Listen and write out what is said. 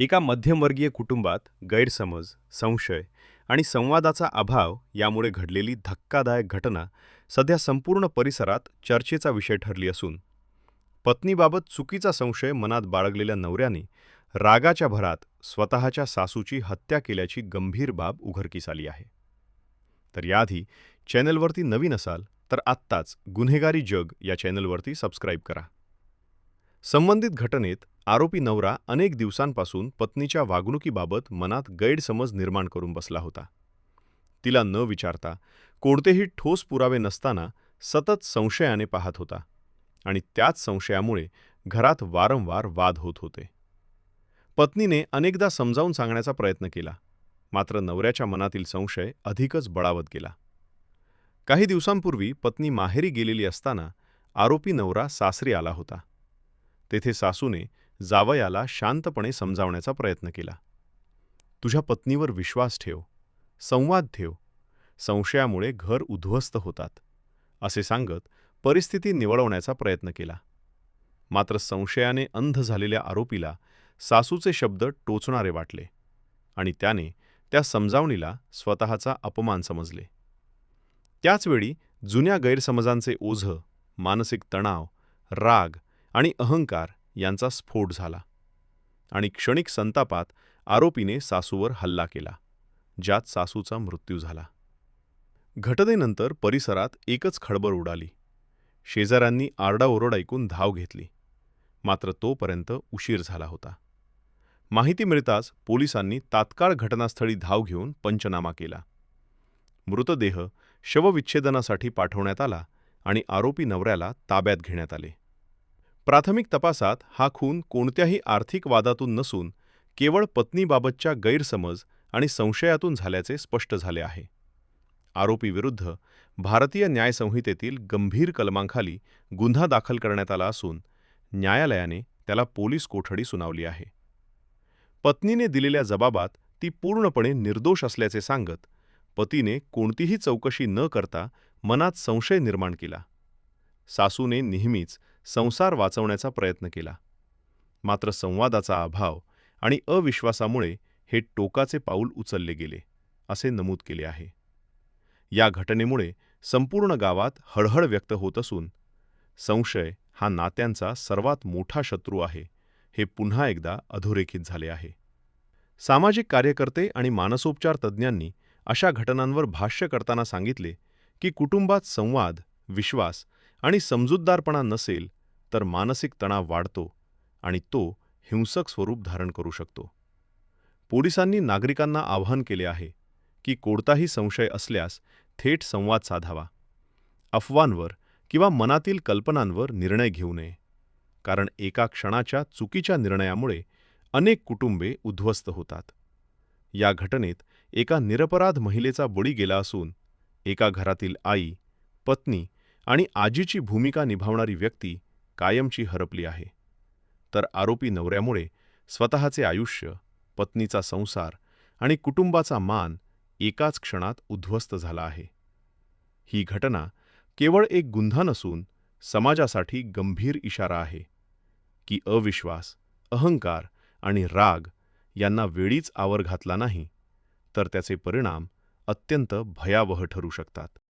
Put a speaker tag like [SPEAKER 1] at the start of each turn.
[SPEAKER 1] एका मध्यमवर्गीय कुटुंबात गैरसमज, संशय आणि संवादाचा अभाव यामुळे घडलेली धक्कादायक घटना सध्या संपूर्ण परिसरात चर्चेचा विषय ठरली असून पत्नीबाबत चुकीचा संशय मनात बाळगलेल्या नवऱ्याने रागाच्या भरात स्वतःच्या सासूची हत्या केल्याची गंभीर बाब उघडकीस आली आहे. तर याआधी चॅनलवरती नवीन असाल तर आत्ताच गुन्हेगारी जग या चॅनलवरती सबस्क्राईब करा. संबंधित घटनेत आरोपी नवरा अनेक दिवसांपासून पत्नीच्या वागणुकीबाबत मनात गैरसमज निर्माण करून बसला होता. तिला न विचारता कोणतेही ठोस पुरावे नसताना सतत संशयाने पाहत होता आणि त्याच संशयामुळे घरात वारंवार वाद होत होते. पत्नीने अनेकदा समजावून सांगण्याचा प्रयत्न केला, मात्र नवऱ्याच्या मनातील संशय अधिकच बळावत गेला. काही दिवसांपूर्वी पत्नी माहेरी गेलेली असताना आरोपी नवरा सासरी आला होता. तेथे सासूने जावयाला शांतपणे समजावण्याचा प्रयत्न केला. तुझ्या पत्नीवर विश्वास ठेव, संवाद ठेव, संशयामुळे घर उद्ध्वस्त होतात, असे सांगत परिस्थिती निवळवण्याचा प्रयत्न केला. मात्र संशयाने अंध झालेल्या आरोपीला सासूचे शब्द टोचणारे वाटले आणि त्याने त्या समजावणीला स्वतःचा अपमान समजले. त्याचवेळी जुन्या गैरसमजांचे ओझं, मानसिक तणाव, राग आणि अहंकार यांचा स्फोट झाला आणि क्षणिक संतापात आरोपीने सासूवर हल्ला केला, ज्यात सासूचा मृत्यू झाला. घटनेनंतर परिसरात एकच खळबळ उडाली. शेजाऱ्यांनी आरडाओरड ऐकून धाव घेतली, मात्र तोपर्यंत उशीर झाला होता. माहिती मिळताच पोलिसांनी तात्काळ घटनास्थळी धाव घेऊन पंचनामा केला. मृतदेह शवविच्छेदनासाठी पाठवण्यात आला आणि आरोपी नवऱ्याला ताब्यात घेण्यात आले. प्राथमिक तपासात हा खून कोणत्याही आर्थिक वादातून नसून केवळ पत्नीबाबतच्या गैरसमज आणि संशयातून झाल्याचे स्पष्ट झाले आहे. आरोपीविरुद्ध भारतीय न्यायसंहितेतील गंभीर कलमांखाली गुन्हा दाखल करण्यात आला असून न्यायालयाने त्याला पोलीस कोठडी सुनावली आहे. पत्नीने दिलेल्या जबाबात ती पूर्णपणे निर्दोष असल्याचे सांगत पतीने कोणतीही चौकशी न करता मनात संशय निर्माण केला. सासूने नेहमीच संसार वाचवण्याचा प्रयत्न केला, मात्र संवादाचा अभाव आणि अविश्वासामुळे हे टोकाचे पाऊल उचलले गेले, असे नमूद केले आहे. या घटनेमुळे संपूर्ण गावात हळहळ व्यक्त होत असून संशय हा नात्यांचा सर्वात मोठा शत्रू आहे, हे पुन्हा एकदा अधोरेखित झाले आहे. सामाजिक कार्यकर्ते आणि मानसोपचार तज्ज्ञांनी अशा घटनांवर भाष्य करताना सांगितले की कुटुंबात संवाद, विश्वास आणि समजूतदारपणा नसेल तर मानसिक तणाव वाढतो आणि तो हिंसक स्वरूप धारण करू शकतो. पोलिसांनी नागरिकांना आवाहन केले आहे की कोणताही संशय असल्यास थेट संवाद साधावा. अफवांवर किंवा मनातील कल्पनांवर निर्णय घेऊ नये, कारण एका क्षणाच्या चुकीच्या निर्णयामुळे अनेक कुटुंबे उद्ध्वस्त होतात. या घटनेत एका निरपराध महिलेचा बळी गेला असून एका घरातील आई, पत्नी आणि आजीची भूमिका निभावणारी व्यक्ती कायमची हरपली आहे. तर आरोपी नवऱ्यामुळे स्वतःचे आयुष्य, पत्नीचा संसार आणि कुटुंबाचा मान एकाच क्षणात उद्ध्वस्त झाला आहे. ही घटना केवळ एक गुन्हा नसून समाजासाठी गंभीर इशारा आहे की अविश्वास, अहंकार आणि राग यांना वेळीच आवर घातला नाही तर त्याचे परिणाम अत्यंत भयावह ठरू शकतात.